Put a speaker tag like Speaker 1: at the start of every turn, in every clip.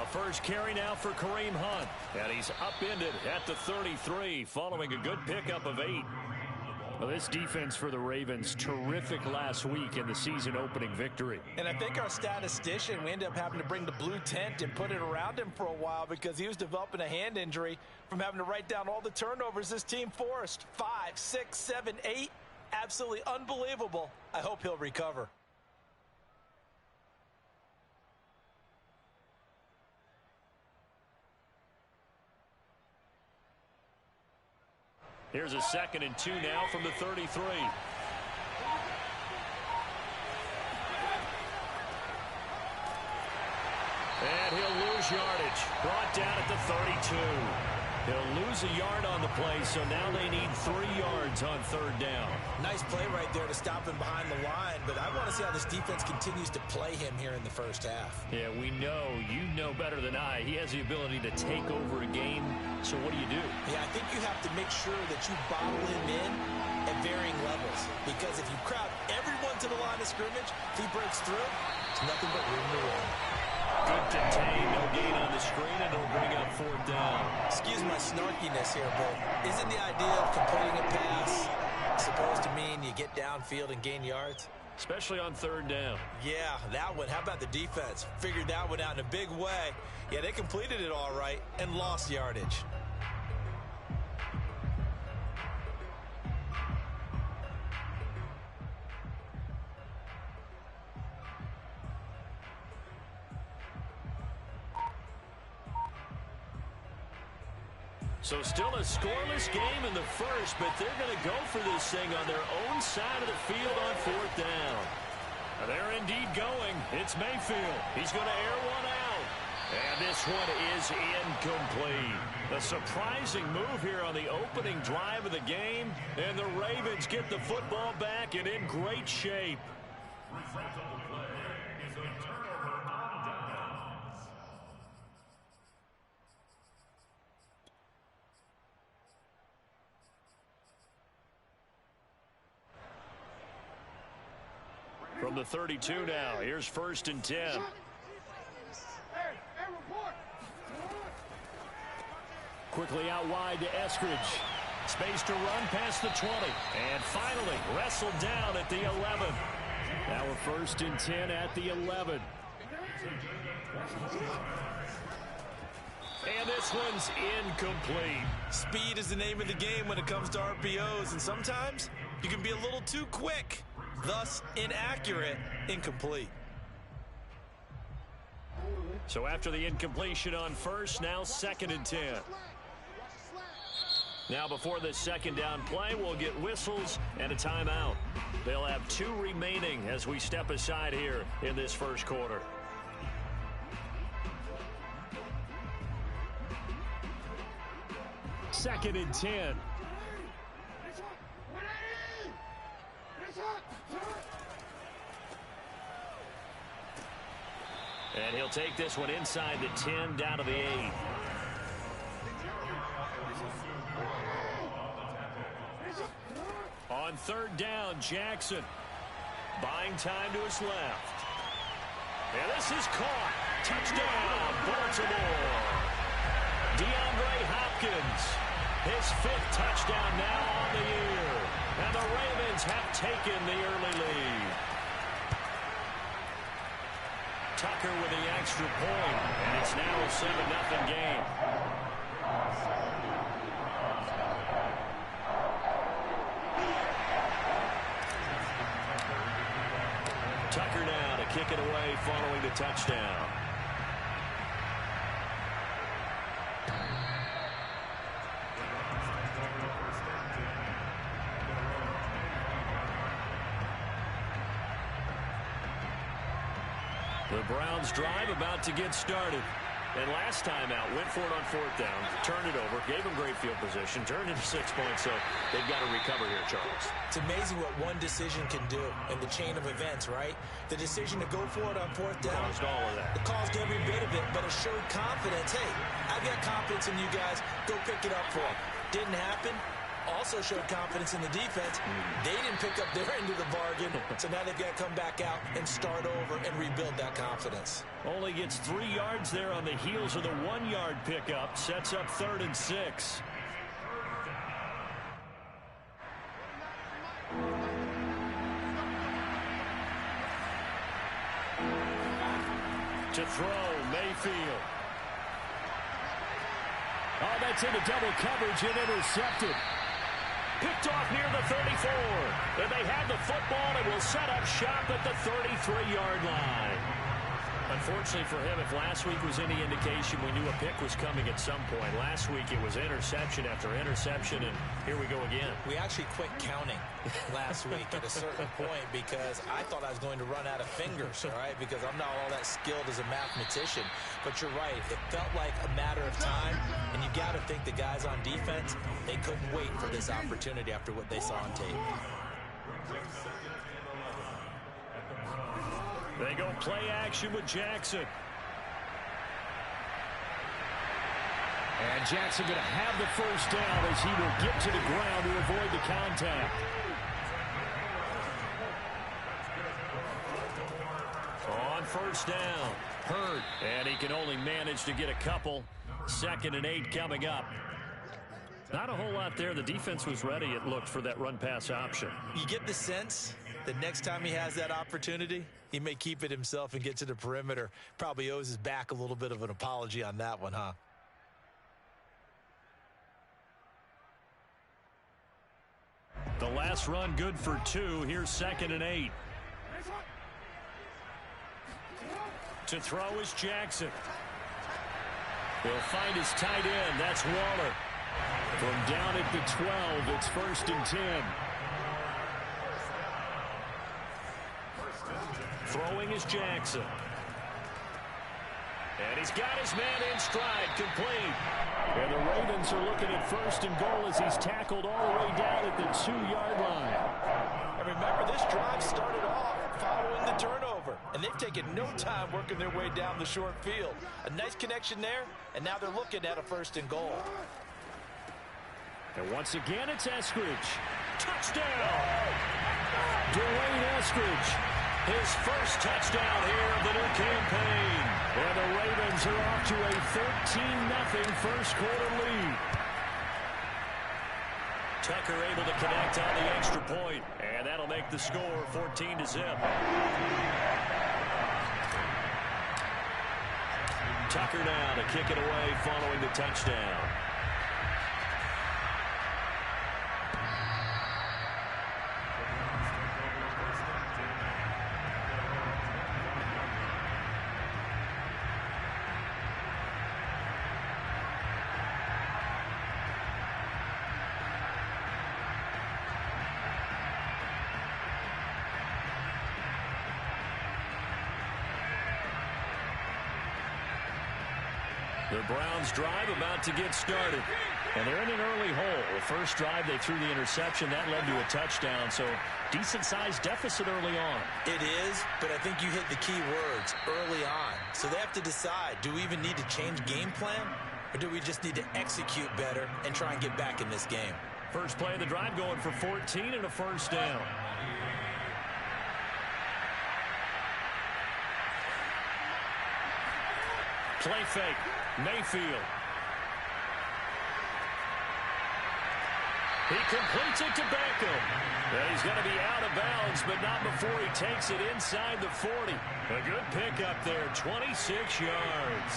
Speaker 1: A first carry now for Kareem Hunt. And he's upended at the 33 following a good pickup of 8.
Speaker 2: Well, this defense for the Ravens, terrific last week in the season-opening victory.
Speaker 3: And I think our statistician, we ended up having to bring the blue tent and put it around him for a while because he was developing a hand injury from having to write down all the turnovers this team forced. 5, 6, 7, 8. Absolutely unbelievable. I hope he'll recover.
Speaker 1: Here's a 2nd and 2 now from the 33. And he'll lose yardage. Brought down at the 32. He'll lose a yard on the play, so now they need 3 yards on 3rd down.
Speaker 3: Nice play right there to stop him behind the line, but I want to see how this defense continues to play him here in the first half.
Speaker 1: Yeah, we know, you know better than I, he has the ability to take over a game, so what do you do?
Speaker 3: Yeah, I think you have to make sure that you bottle him in at varying levels, because if you crowd everyone to the line of scrimmage, if he breaks through, it's nothing but room to run.
Speaker 1: Good contain, no gain on the screen, and it'll bring up 4th down.
Speaker 3: Excuse my snarkiness here, but isn't the idea of completing a pass supposed to mean you get downfield and gain yards?
Speaker 1: Especially on 3rd down.
Speaker 3: Yeah, that one. How about the defense? Figured that one out in a big way. Yeah, they completed it all right and lost yardage.
Speaker 1: So still a scoreless game in the first, but they're going to go for this thing on their own side of the field on 4th down. They're indeed going. It's Mayfield. He's going to air one out. And this one is incomplete. A surprising move here on the opening drive of the game. And the Ravens get the football back and in great shape. From the 32 now, here's 1st and 10. Quickly out wide to Eskridge. Space to run past the 20. And finally wrestled down at the 11. Now a 1st and 10 at the 11. And this one's incomplete.
Speaker 3: Speed is the name of the game when it comes to RPOs, and sometimes you can be a little too quick. Thus, inaccurate, incomplete.
Speaker 1: So after the incompletion on 1st, now 2nd and 10. Now before the 2nd down play, we'll get whistles and a timeout. They'll have 2 remaining as we step aside here in this first quarter. Second and 10. And he'll take this one inside the 10, down to the 8. On 3rd down, Jackson. Buying time to his left. And this is caught. Touchdown, Baltimore. DeAndre Hopkins. His 5th touchdown now on the year. And the Ravens have taken the early lead. Tucker with the extra point, and it's now a 7-0 game. Tucker now to kick it away following the touchdown. The Browns drive about to get started. And last time out, went for it on 4th down, turned it over, gave them great field position, turned into 6 points, so they've got to recover here, Charles.
Speaker 3: It's amazing what one decision can do in the chain of events, right? The decision to go for it on 4th down.
Speaker 1: Caused all of that.
Speaker 3: It caused every bit of it, but it showed confidence. Hey, I've got confidence in you guys. Go pick it up for them. Didn't happen. also showed confidence in the defense. They didn't pick up their end of the bargain, so now they've got to come back out and start over and rebuild that confidence.
Speaker 2: Only gets 3 yards there on the heels of the 1-yard pickup. Sets up 3rd and 6. To throw, Mayfield. Oh, that's into double coverage and intercepted. Picked off near the 34. And they have the football and will set up shop at the 33-yard line. Unfortunately for him, if last week was any indication, we knew a pick was coming at some point. Last week it was interception after interception, and here we go again.
Speaker 3: We actually quit counting last week at a certain point because I thought I was going to run out of fingers, all right, because I'm not all that skilled as a mathematician. But you're right. It felt like a matter of time, and you got to think the guys on defense, they couldn't wait for this opportunity after what they saw on tape.
Speaker 2: They go play action with Jackson. And Jackson going to have the first down as he will get to the ground to avoid the contact. On first down, Hurd. And he can only manage to get a couple. 2nd and 8 coming up. Not a whole lot there. The defense was ready, it looked, for that run-pass option.
Speaker 3: You get the sense that next time he has that opportunity, he may keep it himself and get to the perimeter. Probably owes his back a little bit of an apology on that one, huh?
Speaker 2: The last run good for 2. Here's 2nd and 8. To throw is Jackson. He'll find his tight end. That's Waller. From down at the 12, it's 1st and 10. Throwing is Jackson. And he's got his man in stride, complete. And the Ravens are looking at 1st and goal as he's tackled all the way down at the 2-yard line.
Speaker 3: And remember, this drive started off following the turnover. And they've taken no time working their way down the short field. A nice connection there, and now they're looking at a 1st and goal.
Speaker 2: And once again, it's Eskridge. Touchdown! Dwayne Eskridge. His first touchdown here of the new campaign. And the Ravens are off to a 13-0 first quarter lead. Tucker able to connect on the extra point. And that'll make the score 14-0. Tucker now to kick it away following the touchdown. The Browns drive about to get started. And they're in an early hole. The first drive, they threw the interception. That led to a touchdown. So decent-sized deficit early on.
Speaker 3: It is, but I think you hit the key words early on. So they have to decide, do we even need to change game plan? Or do we just need to execute better and try and get back in this game?
Speaker 2: First play of the drive going for 14 and a first down. Play fake. Mayfield. He completes it to Beckham. And he's going to be out of bounds, but not before he takes it inside the 40. A good pickup there, 26 yards.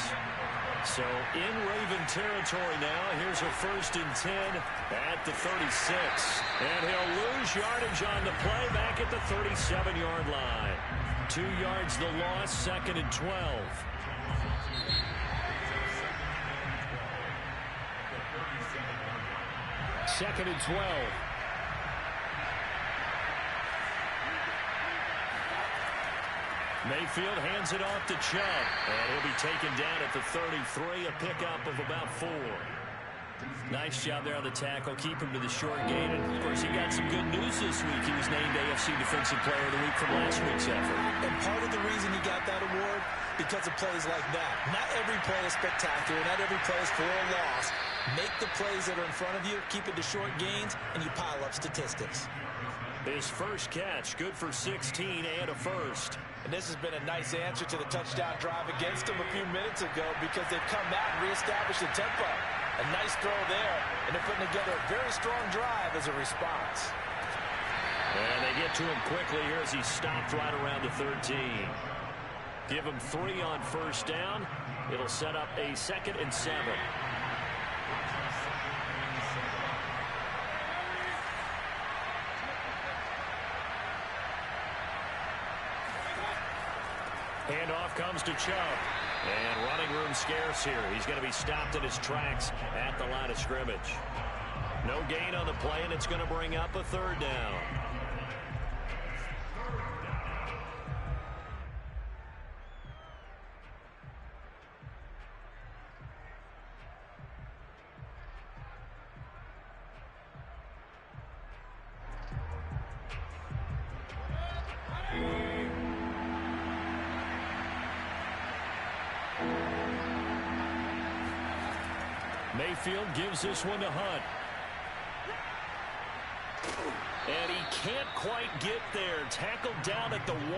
Speaker 2: So in Raven territory now. Here's a 1st and 10 at the 36. And he'll lose yardage on the play back at the 37-yard line. 2 yards the loss, 2nd and 12. Second and 12. Mayfield hands it off to Chubb. And he'll be taken down at the 33, a pickup of about 4. Nice job there on the tackle. Keep him to the short gain. And, of course, he got some good news this week. He was named AFC Defensive Player of the Week from last week's effort.
Speaker 3: And part of the reason he got that award because of plays like that. Not every play is spectacular. Not every play is for a loss. Make the plays that are in front of you, keep it to short gains, and you pile up statistics.
Speaker 1: His first catch, good for 16 and a first.
Speaker 3: And this has been a nice answer to the touchdown drive against him a few minutes ago because they've come out and reestablished the tempo. A nice throw there, and they're putting together a very strong drive as a response.
Speaker 1: And they get to him quickly here as he stopped right around the 13. Give him 3 on first down. It'll set up a 2nd and 7. Handoff comes to Chubb. And running room scarce here. He's going to be stopped in his tracks at the line of scrimmage. No gain on the play, and it's going to bring up a 3rd down. Mayfield gives this one to Hunt. And he can't quite get there. Tackled down at the 1.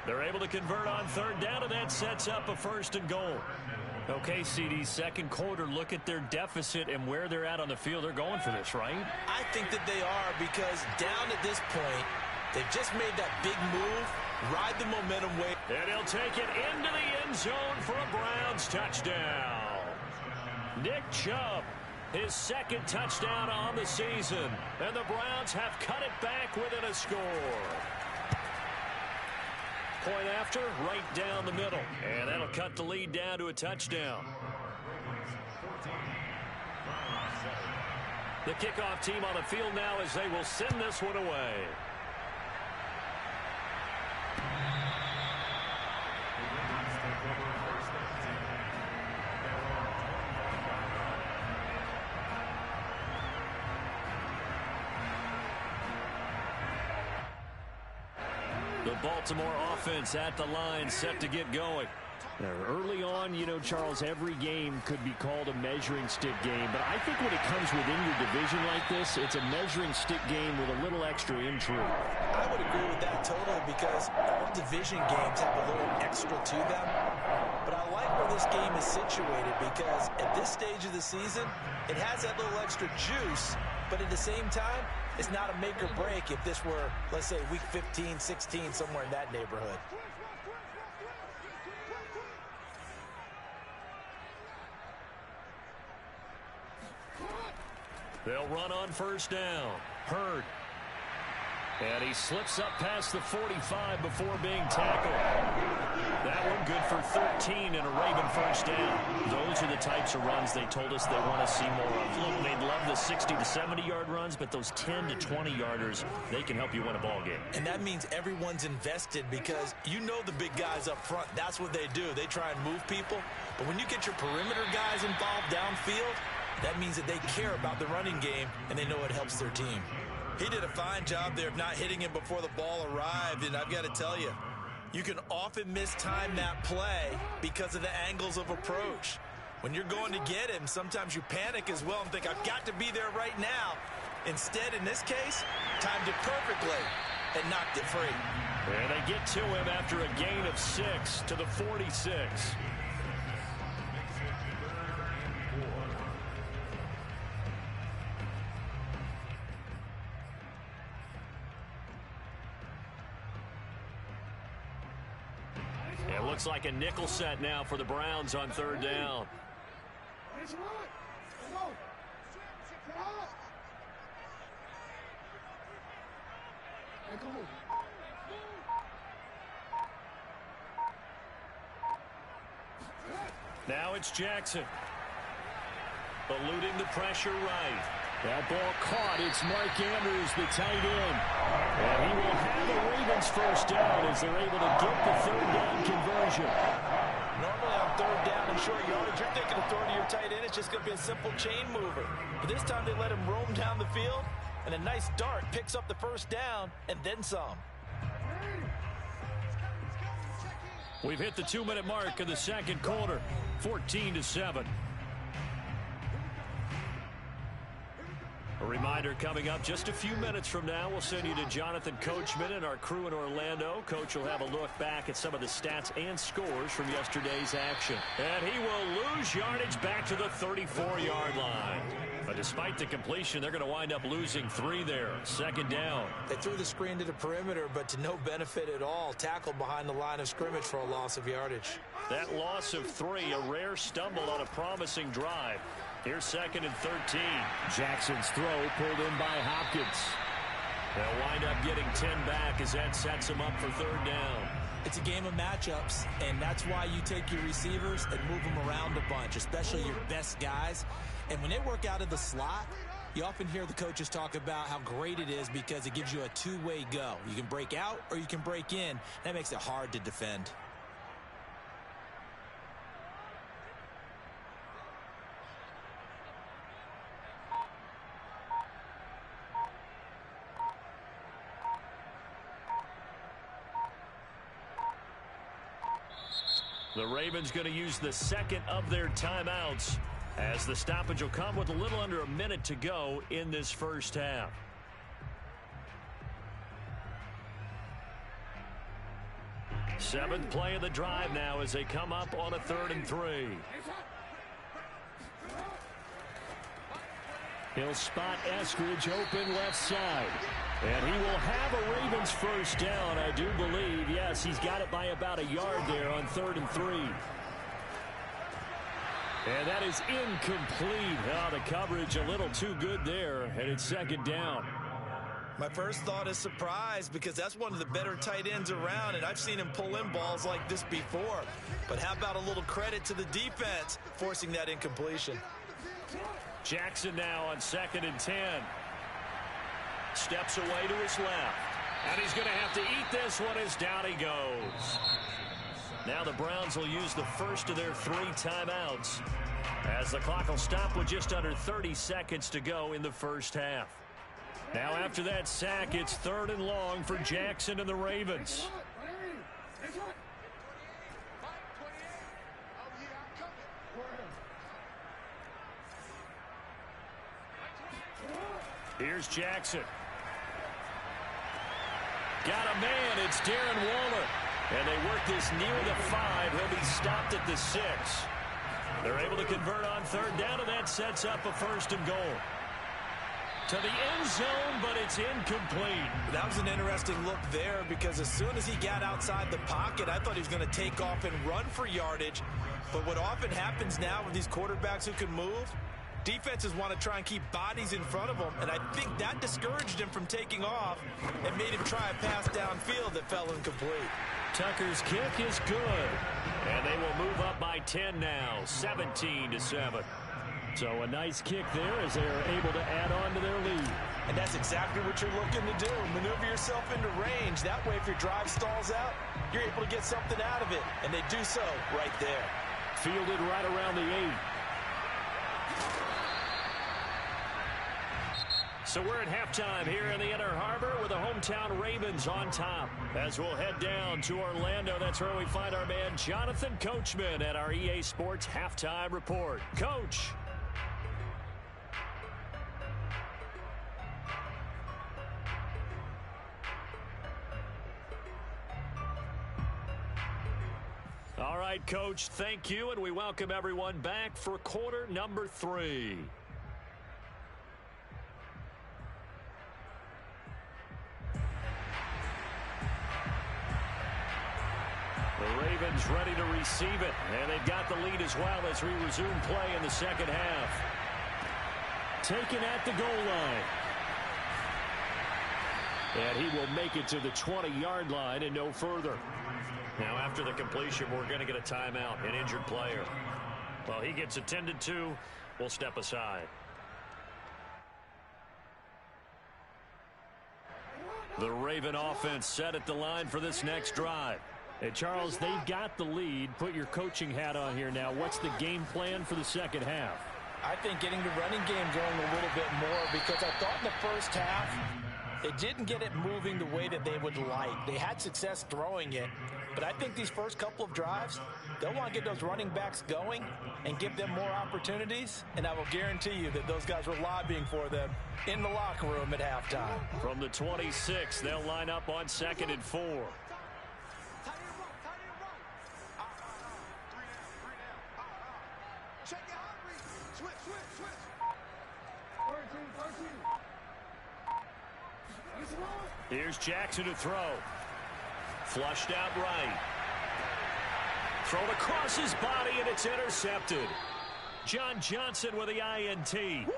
Speaker 1: They're able to convert on 3rd down, and that sets up a 1st and goal. Okay, CD, second quarter, look at their deficit and where they're at on the field. They're going for this, right?
Speaker 3: I think that they are because down at this point, they've just made that big move, ride the momentum wave.
Speaker 1: And he'll take it into the end zone for a Browns touchdown. Nick Chubb, his 2nd touchdown on the season. And the Browns have cut it back within a score. Point after, right down the middle. And that'll cut the lead down to a touchdown. The kickoff team on the field now as they will send this one away. The Baltimore offense at the line, set to get going.
Speaker 2: Early on, you know, Charles, every game could be called a measuring stick game. But I think when it comes within your division like this, it's a measuring stick game with a little extra intrigue.
Speaker 3: I would agree with that totally because all division games have a little extra to them. But I like where this game is situated because at this stage of the season, it has that little extra juice. But at the same time, it's not a make or break if this were, let's say, week 15, 16, somewhere in that neighborhood.
Speaker 1: They'll run on first down. Hurd. And he slips up past the 45 before being tackled. That one good for 13 and a Raven first down. Those are the types of runs they told us they want to see more of. Look, they'd love the 60 to 70-yard runs, but those 10 to 20-yarders, they can help you win a ball game.
Speaker 3: And that means everyone's invested because you know the big guys up front, that's what they do. They try and move people. But when you get your perimeter guys involved downfield, that means that they care about the running game and they know it helps their team. He did a fine job there of not hitting him before the ball arrived, and I've got to tell you, you can often mistime that play because of the angles of approach. When you're going to get him, sometimes you panic as well and think, I've got to be there right now. Instead, in this case, timed it perfectly and knocked it free.
Speaker 1: And they get to him after a gain of 6 to the 46. It looks like a nickel set now for the Browns on third down. Now it's Jackson. Eluding the pressure right.
Speaker 2: That ball caught. It's Mark Andrews, the tight end. And he will have the Ravens first down as they're able to get the third down conversion.
Speaker 3: Normally on third down and short yardage, you're thinking of throwing to your tight end. It's just going to be a simple chain mover. But this time they let him roam down the field, and a nice dart picks up the first down and then some.
Speaker 1: We've hit the 2-minute mark of the second quarter, 14-7. A reminder coming up just a few minutes from now, we'll send you to Jonathan Coachman and our crew in Orlando. Coach will have a look back at some of the stats and scores from yesterday's action. And he will lose yardage back to the 34-yard line. But despite the completion, they're going to wind up losing 3 there. Second down.
Speaker 3: They threw the screen to the perimeter, but to no benefit at all. Tackled behind the line of scrimmage for a loss of yardage.
Speaker 1: That loss of 3, a rare stumble on a promising drive. Here's 2nd and 13. Jackson's throw pulled in by Hopkins. They'll wind up getting 10 back as that sets them up for 3rd down.
Speaker 3: It's a game of matchups, and that's why you take your receivers and move them around a bunch, especially your best guys. And when they work out of the slot, you often hear the coaches talk about how great it is because it gives you a two-way go. You can break out or you can break in. That makes it hard to defend.
Speaker 1: The Ravens going to use the 2nd of their timeouts as the stoppage will come with a little under a minute to go in this first half. Seventh play of the drive now as they come up on a 3rd and 3. He'll spot Eskridge open left side. And he will have a Ravens first down, I do believe. Yes, he's got it by about a yard there on 3rd and 3. And that is incomplete. Oh, the coverage a little too good there, and it's 2nd down.
Speaker 3: My first thought is surprise because that's one of the better tight ends around, and I've seen him pull in balls like this before. But how about a little credit to the defense forcing that incompletion?
Speaker 1: Jackson now on 2nd and 10. Steps away to his left. And he's going to have to eat this one as down he goes. Now the Browns will use the first of their 3 timeouts as the clock will stop with just under 30 seconds to go in the first half. Now after that sack, it's 3rd and long for Jackson and the Ravens. Here's Jackson. Got a man. It's Darren Waller. And they work this near the 5. He'll be stopped at the 6. They're able to convert on 3rd down, and that sets up a 1st and goal. To the end zone, but it's incomplete.
Speaker 3: That was an interesting look there because as soon as he got outside the pocket, I thought he was going to take off and run for yardage. But what often happens now with these quarterbacks who can move, defenses want to try and keep bodies in front of them, and I think that discouraged him from taking off and made him try a pass downfield that fell incomplete.
Speaker 1: Tucker's kick is good, and they will move up by 10 now, 17-7. So a nice kick there as they are able to add on to their lead.
Speaker 3: And that's exactly what you're looking to do. Maneuver yourself into range. That way, if your drive stalls out, you're able to get something out of it, and they do so right there.
Speaker 1: Fielded right around the 8. So we're at halftime here in the Inner Harbor with the hometown Ravens on top. As we'll head down to Orlando, that's where we find our man Jonathan Coachman at our EA Sports Halftime Report. Coach. All right, Coach, thank you, and we welcome everyone back for quarter number 3. The Ravens ready to receive it, and they've got the lead as well as we resume play in the second half. Taken at the goal line. And he will make it to the 20-yard line and no further. Now, after the completion, we're going to get a timeout, an injured player. Well, he gets attended to. We'll step aside. The Raven offense set at the line for this next drive. Hey, Charles, they've got the lead. Put your coaching hat on here now. What's the game plan for the second half?
Speaker 3: I think getting the running game going a little bit more because I thought in the first half they didn't get it moving the way that they would like. They had success throwing it, But I think these first couple of drives, they'll want to get those running backs going and give them more opportunities. And I will guarantee you that those guys were lobbying for them in the locker room at halftime.
Speaker 1: From the 26, they'll line up on 2nd and 4. Here's Jackson to throw. Flushed out right. Thrown across his body, and it's intercepted. John Johnson with the INT.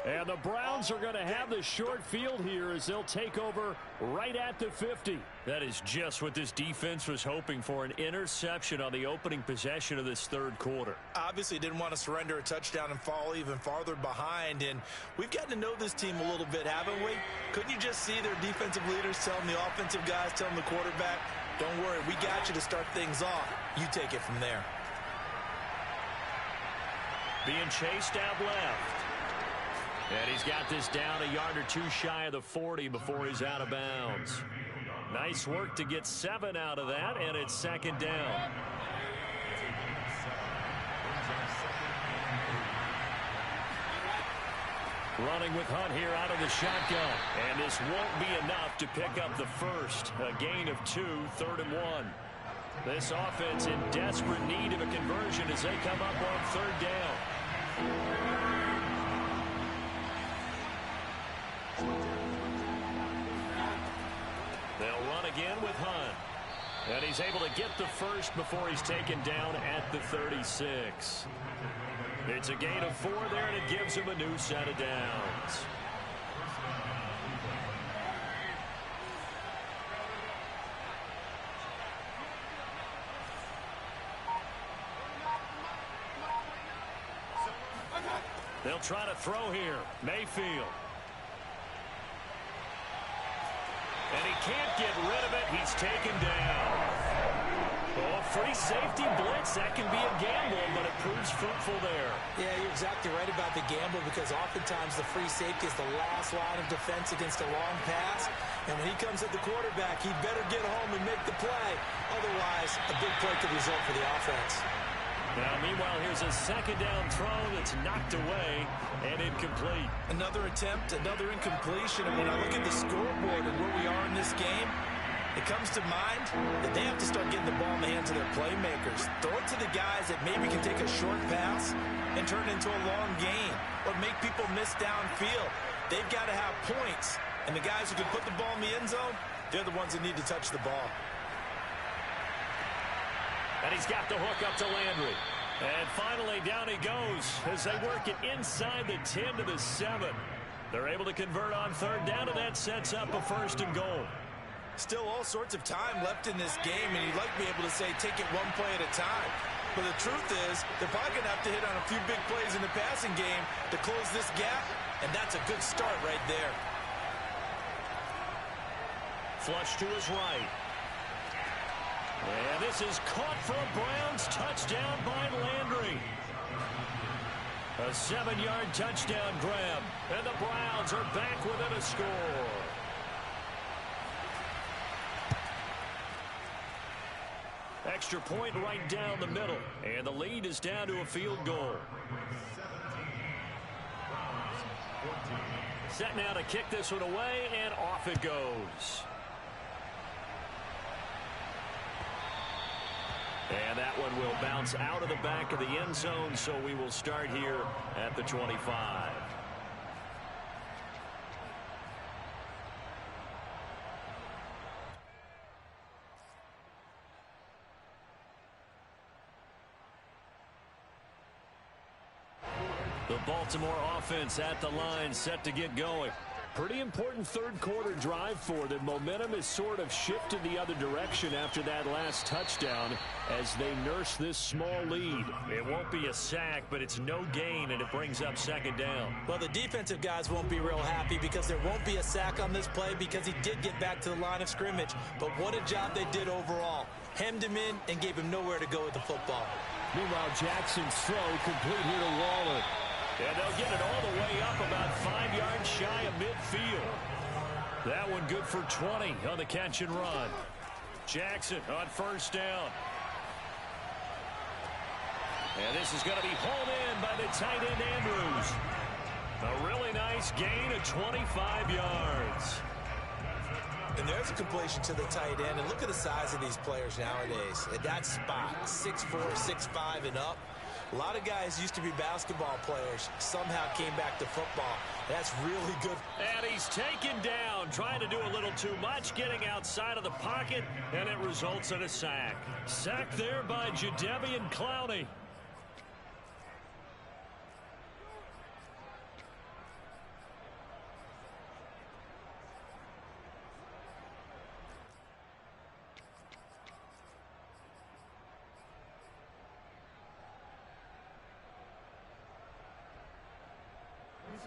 Speaker 1: And the Browns are going to have the short field here as they'll take over right at the 50. That is just what this defense was hoping for, an interception on the opening possession of this third quarter.
Speaker 3: Obviously didn't want to surrender a touchdown and fall even farther behind. And we've gotten to know this team a little bit, haven't we? Couldn't you just see their defensive leaders telling the offensive guys, telling the quarterback, don't worry, we got you to start things off. You take it from there.
Speaker 1: Being chased out left. And he's got this down a yard or two shy of the 40 before he's out of bounds. Nice work to get 7 out of that, and it's 2nd down. Running with Hunt here out of the shotgun. And this won't be enough to pick up the first. A gain of 2, 3rd and 1. This offense in desperate need of a conversion as they come up on 3rd down. They'll run again with Hunt. And he's able to get the first before he's taken down at the 36. It's a gain of 4 there, and it gives him a new set of downs. They'll try to throw here. Mayfield. And he can't get rid of it. He's taken down. Oh, free safety blitz. That can be a gamble, but it proves fruitful there.
Speaker 3: Yeah, you're exactly right about the gamble because oftentimes the free safety is the last line of defense against a long pass. And when he comes at the quarterback, he'd better get home and make the play. Otherwise, a big play could result for the offense.
Speaker 1: Now, meanwhile, here's a 2nd down throw that's knocked away and incomplete.
Speaker 3: Another attempt, another incompletion. And when I look at the scoreboard and where we are in this game, it comes to mind that they have to start getting the ball in the hands of their playmakers. Throw it to the guys that maybe can take a short pass and turn it into a long gain or make people miss downfield. They've got to have points. And the guys who can put the ball in the end zone, they're the ones that need to touch the ball.
Speaker 1: And he's got the hook up to Landry. And finally, down he goes as they work it inside the 10 to the 7. They're able to convert on 3rd down, and that sets up a 1st and goal.
Speaker 3: Still all sorts of time left in this game, and you'd like to be able to say take it one play at a time. But the truth is, they're probably going to have to hit on a few big plays in the passing game to close this gap, and that's a good start right there.
Speaker 1: Flush to his right. And this is caught for a Browns touchdown by Landry. A 7-yard touchdown grab. And the Browns are back within a score. Extra point right down the middle. And the lead is down to a field goal. Set now to kick this one away, and off it goes. And that one will bounce out of the back of the end zone, so we will start here at the 25. The Baltimore offense at the line, set to get going. Pretty important third quarter drive for them. Momentum has sort of shifted the other direction after that last touchdown as they nurse this small lead. It won't be a sack, but it's no gain, and it brings up 2nd down.
Speaker 3: Well, the defensive guys won't be real happy because there won't be a sack on this play because he did get back to the line of scrimmage. But what a job they did overall. Hemmed him in and gave him nowhere to go with the football.
Speaker 2: Meanwhile, Jackson's throw complete here to Waller.
Speaker 1: And they'll get it all the way up about 5 yards shy of midfield. That one good for 20 on the catch and run. Jackson on first down. And this is going to be hauled in by the tight end Andrews. A really nice gain of 25 yards.
Speaker 3: And there's a completion to the tight end. And look at the size of these players nowadays. At that spot, 6'4", 6'5", and up. A lot of guys used to be basketball players, somehow came back to football. That's really good.
Speaker 1: And he's taken down, trying to do a little too much, getting outside of the pocket, and it results in a sack. Sack there by Jadeveon Clowney.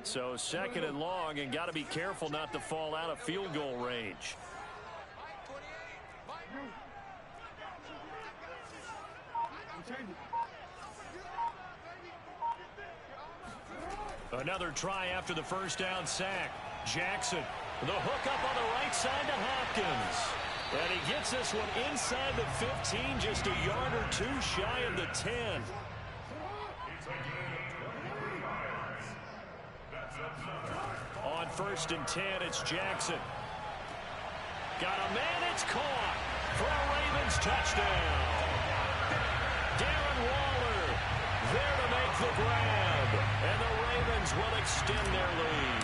Speaker 1: So second and long, and got to be careful not to fall out of field goal range. Another try after the first down sack. Jackson, the hook up on the right side to Hopkins. And he gets this one inside the 15, just a yard or two shy of the 10. On first and 10, it's Jackson. Got a man, it's caught for a Ravens touchdown. Darren Waller there to make the grab, and the Ravens will extend their lead.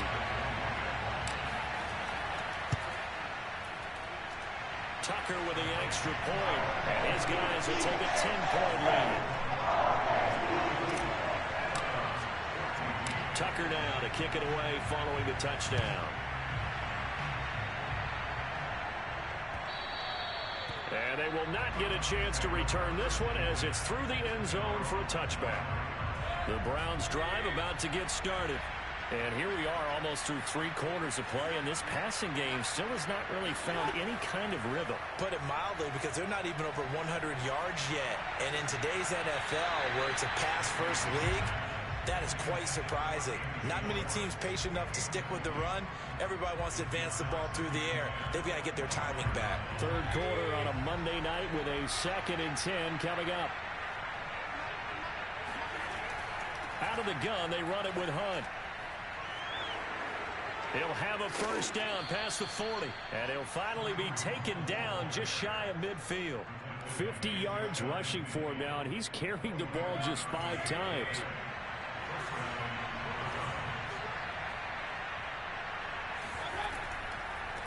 Speaker 1: Tucker with the extra point, and his guys will take a 10-point lead. Tucker now to kick it away following the touchdown. And they will not get a chance to return this one as it's through the end zone for a touchback. The Browns drive about to get started. And here we are almost through 3 quarters of play, and this passing game still has not really found any kind of rhythm.
Speaker 3: Put it mildly, because they're not even over 100 yards yet. And in today's NFL, where it's a pass-first league, that is quite surprising. Not many teams patient enough to stick with the run. Everybody wants to advance the ball through the air. They've got to get their timing back.
Speaker 1: Third quarter on a Monday night with a 2nd and 10 coming up. Out of the gun, they run it with Hunt. He'll have a first down past the 40. And he'll finally be taken down just shy of midfield. 50 yards rushing for him now, and he's carried the ball just 5 times.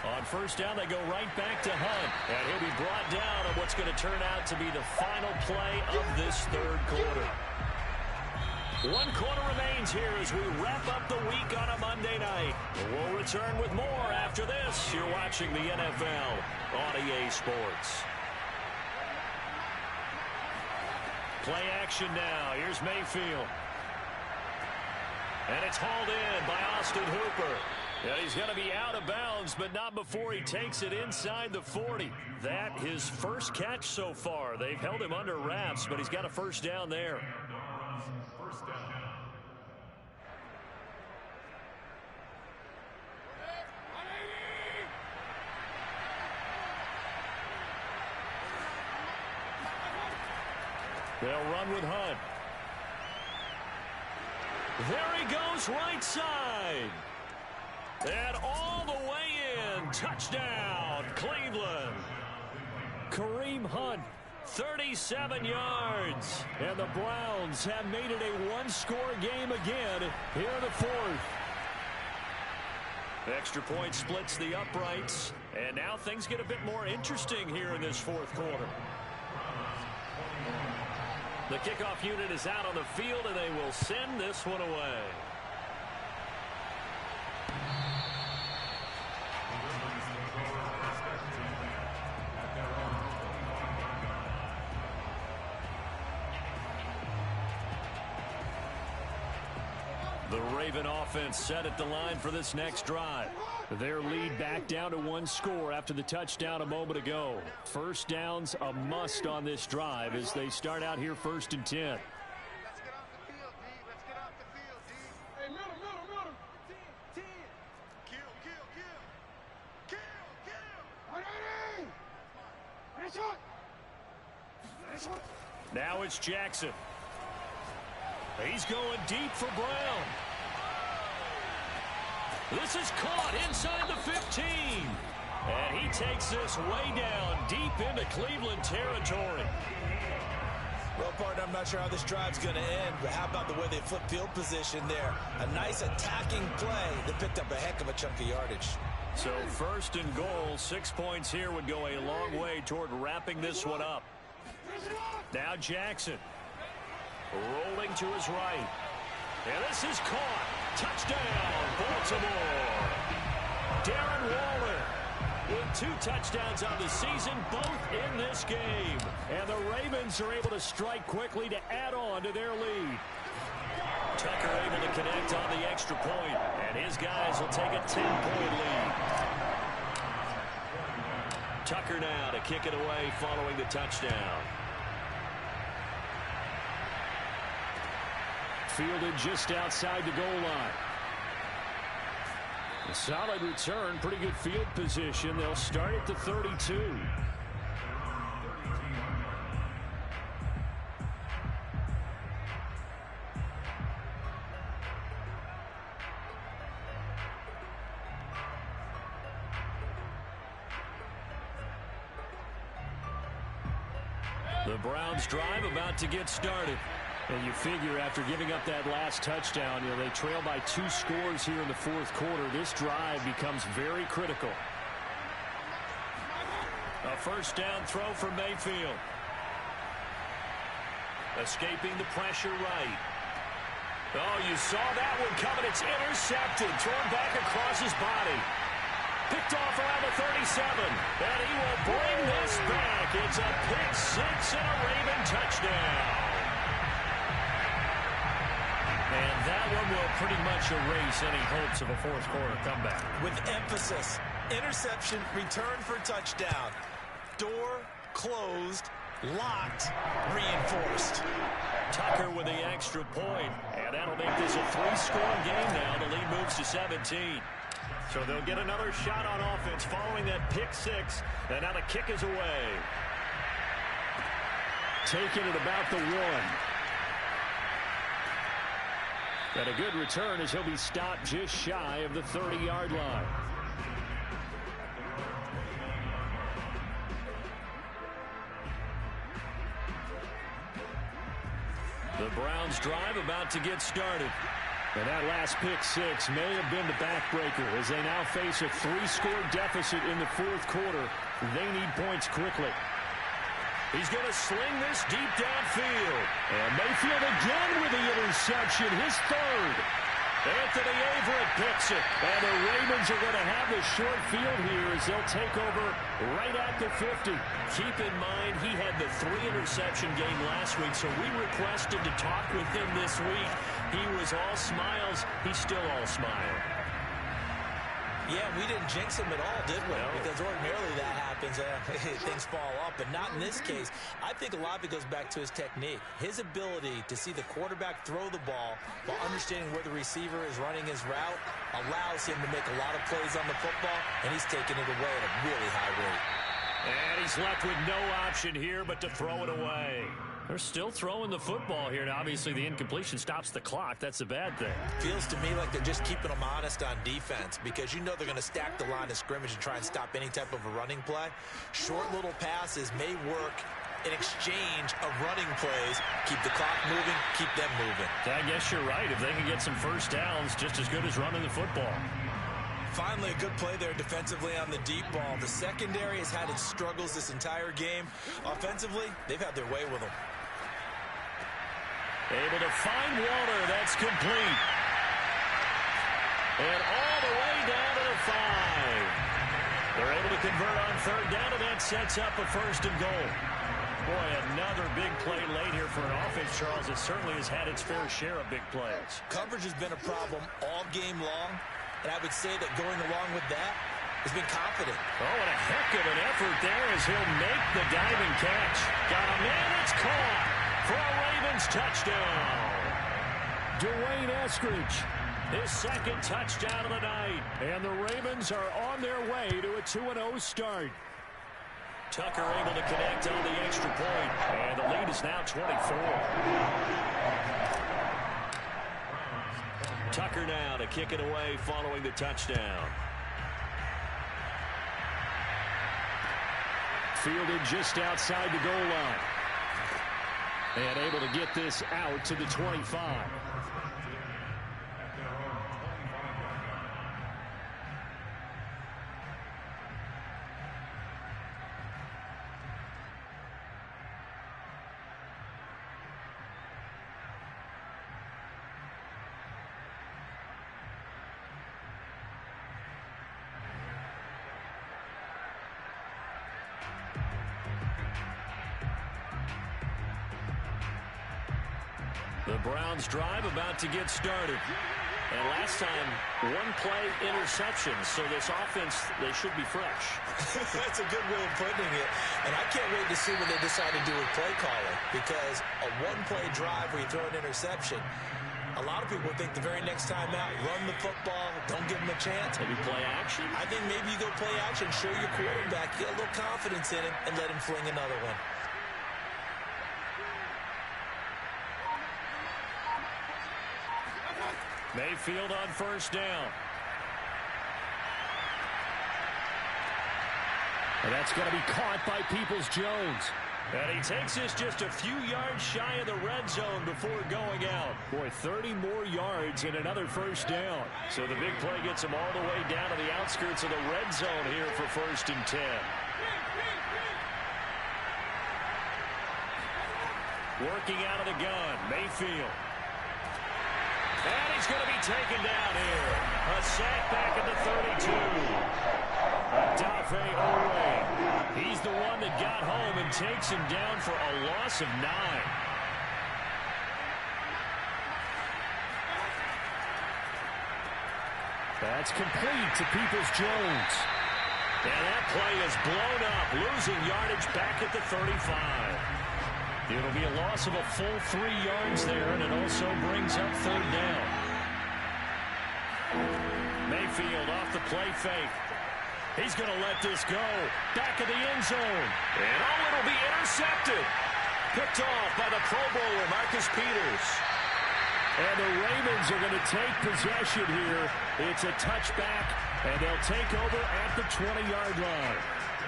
Speaker 1: On first down, they go right back to Hunt. And he'll be brought down on what's going to turn out to be the final play of this third quarter. 1 quarter remains here as we wrap up the week on a Monday night. We'll return with more after this. You're watching the NFL on EA Sports. Play action now. Here's Mayfield. And it's hauled in by Austin Hooper. And he's going to be out of bounds, but not before he takes it inside the 40. That his first catch so far. They've held him under wraps, but he's got a first down there. They'll run with Hunt. There he goes, right side. And all the way in. Touchdown, Cleveland. Kareem Hunt, 37 yards. And the Browns have made it a 1-score game again here in the 4th. Extra point splits the uprights. And now things get a bit more interesting here in this 4th quarter. The kickoff unit is out on the field, and they will send this one away. The Raven offense set at the line for this next drive. Their lead back down to 1 score after the touchdown a moment ago. First down's a must on this drive as they start out here 1st and 10.
Speaker 4: Let's get off the field, D. Let's get off the field, D. Hey, middle. 10. Kill.
Speaker 1: Now it's Jackson. He's going deep for Brown. This is caught inside the 15. And he takes this way down deep into Cleveland territory.
Speaker 3: Well, partner, I'm not sure how this drive's going to end, but how about the way they flip field position there? A nice attacking play that picked up a heck of a chunk of yardage.
Speaker 1: So 1st and goal, 6 points here would go a long way toward wrapping this one up. Now Jackson rolling to his right. And this is caught. Touchdown, Baltimore. Darren Waller with 2 touchdowns on the season, both in this game. And the Ravens are able to strike quickly to add on to their lead. Tucker able to connect on the extra point, and his guys will take a 10-point lead. Tucker now to kick it away following the touchdown. Fielded just outside the goal line. A solid return, pretty good field position. They'll start at the 32. The Browns drive about to get started. And you figure after giving up that last touchdown, they trail by 2 scores here in the 4th quarter. This drive becomes very critical. A 1st down throw for Mayfield. Escaping the pressure right. Oh, you saw that one coming. It's intercepted. Thrown back across his body. Picked off around the 37. And he will bring this back. It's a pick 6 and a Raven touchdown. And that one will pretty much erase any hopes of a 4th quarter comeback.
Speaker 3: With emphasis, interception, return for touchdown. Door closed, locked, reinforced.
Speaker 1: Tucker with the extra point, and that'll make this a 3-score game now. The lead moves to 17. So they'll get another shot on offense following that pick 6, and now the kick is away. Taking it about the 1. And a good return as he'll be stopped just shy of the 30-yard line. The Browns drive about to get started. And that last pick 6 may have been the backbreaker as they now face a 3-score deficit in the 4th quarter. They need points quickly. He's going to sling this deep downfield. And Mayfield again with the interception, his 3rd. Anthony Averett picks it. And the Ravens are going to have the short field here as they'll take over right at the 50. Keep in mind, he had the 3-interception game last week, so we requested to talk with him this week. He was all smiles. He's still all smile.
Speaker 3: Yeah, we didn't jinx him at all, did we?
Speaker 1: No.
Speaker 3: Because ordinarily that happens. Things fall off, but not in this case. I think a lot of it goes back to his technique. His ability to see the quarterback throw the ball while understanding where the receiver is running his route allows him to make a lot of plays on the football, and he's taking it away at a really high rate.
Speaker 1: And he's left with no option here but to throw it away. They're still throwing the football here. Now, obviously, the incompletion stops the clock. That's a bad thing.
Speaker 3: Feels to me like they're just keeping them honest on defense because you know they're going to stack the line of scrimmage and try and stop any type of a running play. Short little passes may work in exchange of running plays. Keep the clock moving, keep them moving.
Speaker 1: I guess you're right. If they can get some 1st downs, just as good as running the football.
Speaker 3: Finally, a good play there defensively on the deep ball. The secondary has had its struggles this entire game. Offensively, they've had their way with them.
Speaker 1: Able to find Waller. That's complete. And all the way down to the 5. They're able to convert on 3rd down, and that sets up a 1st and goal. Boy, another big play late here for an offense, Charles, that certainly has had its fair share of big plays.
Speaker 3: Coverage has been a problem all game long, and I would say that going along with that has been confident.
Speaker 1: Oh, and a heck of an effort there as he'll make the diving catch. Got a man, it's caught for a Ravens touchdown. Dwayne Eskridge, his 2nd touchdown of the night. And the Ravens are on their way to a 2-0 start.
Speaker 2: Tucker able to connect on the extra point, and the lead is now 24. Tucker now to kick it away following the touchdown. Fielded just outside the goal line. And able to get this out to the 25. The Browns drive about to get started. And last time, one play interception. So this offense, they should be fresh.
Speaker 3: That's a good way of putting it. And I can't wait to see what they decide to do with play calling. Because a one-play drive where you throw an interception, a lot of people think the very next time out, run the football, don't give them a chance.
Speaker 2: Maybe play action?
Speaker 3: I think maybe you go play action, show your quarterback, get a little confidence in him, and let him fling another one.
Speaker 2: Mayfield on first down. And that's going to be caught by Peoples-Jones. And he takes this just a few yards shy of the red zone before going out. Boy, 30 more yards and another first down. So the big play gets him all the way down to the outskirts of the red zone here for 1st and 10. Working out of the gun, Mayfield. And he's going to be taken down here. A sack back at the 32. Dafe Owe. He's the one that got home and takes him down for a loss of 9. That's complete to Peoples-Jones. And that play is blown up, losing yardage back at the 35. It'll be a loss of a full 3 yards there, and it also brings up 3rd down. Mayfield off the play fake. He's going to let this go. Back of the end zone. And it'll be intercepted. Picked off by the Pro Bowler, Marcus Peters. And the Ravens are going to take possession here. It's a touchback, and they'll take over at the 20-yard line.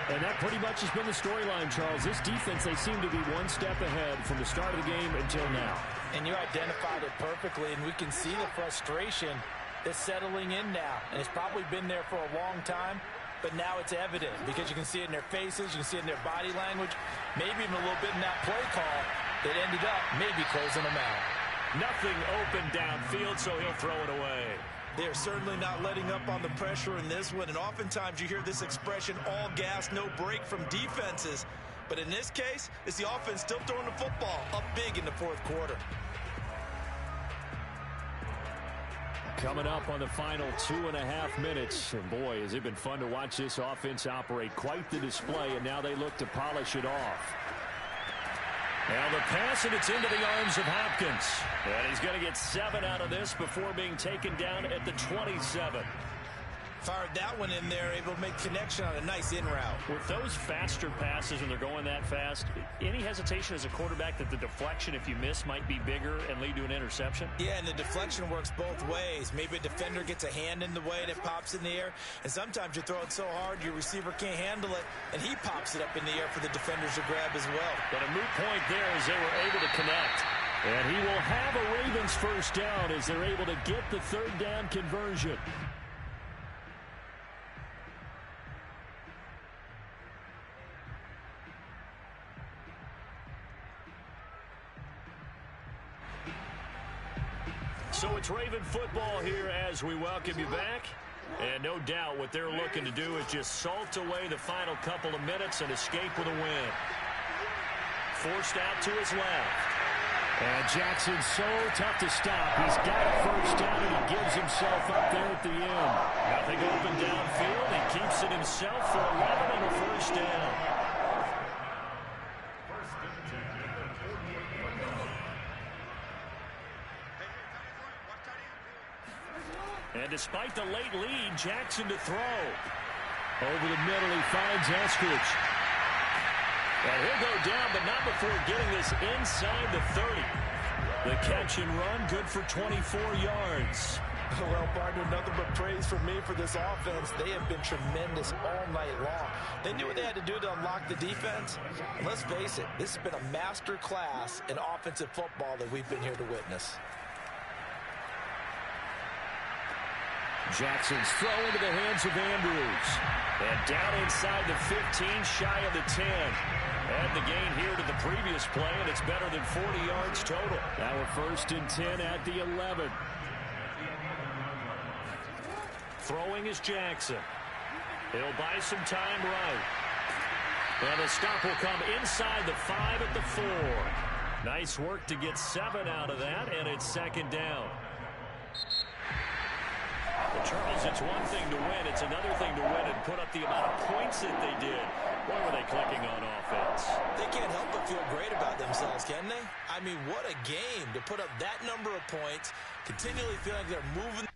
Speaker 2: And that pretty much has been the storyline, Charles. This defense, they seem to be one step ahead from the start of the game until now.
Speaker 3: And you identified it perfectly, and we can see the frustration that's settling in now. And it's probably been there for a long time, but now it's evident because you can see it in their faces, you can see it in their body language, maybe even a little bit in that play call that ended up maybe closing them out.
Speaker 2: Nothing open downfield, so he'll throw it away.
Speaker 3: They are certainly not letting up on the pressure in this one, and oftentimes you hear this expression, all gas, no break from defenses. But in this case, it's the offense still throwing the football up big in the 4th quarter.
Speaker 2: Coming up on the final 2.5 minutes. And boy, has it been fun to watch this offense operate. Quite the display, and now they look to polish it off. Now the pass, and it's into the arms of Hopkins. And he's going to get 7 out of this before being taken down at the 27.
Speaker 3: Fired that one in there, able to make connection on a nice in route.
Speaker 2: With those faster passes when they're going that fast, any hesitation as a quarterback that the deflection, if you miss, might be bigger and lead to an interception?
Speaker 3: Yeah, and the deflection works both ways. Maybe a defender gets a hand in the way and it pops in the air, and sometimes you throw it so hard your receiver can't handle it, and he pops it up in the air for the defenders to grab as well.
Speaker 2: But a moot point there as they were able to connect. And he will have a Ravens first down as they're able to get the 3rd down conversion. So it's Raven football here as we welcome you back. And no doubt what they're looking to do is just salt away the final couple of minutes and escape with a win. Forced out to his left. And Jackson's so tough to stop. He's got a first down, and he gives himself up there at the end. Nothing open downfield. He keeps it himself for 11 on a first down. And despite the late lead, Jackson to throw. Over the middle, he finds Eskridge.
Speaker 1: And he'll go down, but not before getting this inside the 30. The catch and run, good for 24 yards.
Speaker 3: Well, partner, nothing but praise for me for this offense. They have been tremendous all night long. They knew what they had to do to unlock the defense. And let's face it, this has been a master class in offensive football that we've been here to witness.
Speaker 1: Jackson's throw into the hands of Andrews. And down inside the 15, shy of the 10. And the gain here to the previous play, and it's better than 40 yards total. Now a 1st and 10 at the 11. Throwing is Jackson. He'll buy some time right. And the stop will come inside the 5 at the 4. Nice work to get 7 out of that, and it's 2nd down. Well, Charles, it's one thing to win. It's another thing to win and put up the amount of points that they did. Why were they clicking on offense?
Speaker 3: They can't help but feel great about themselves, can they? I mean, what a game to put up that number of points, continually feeling like they're moving.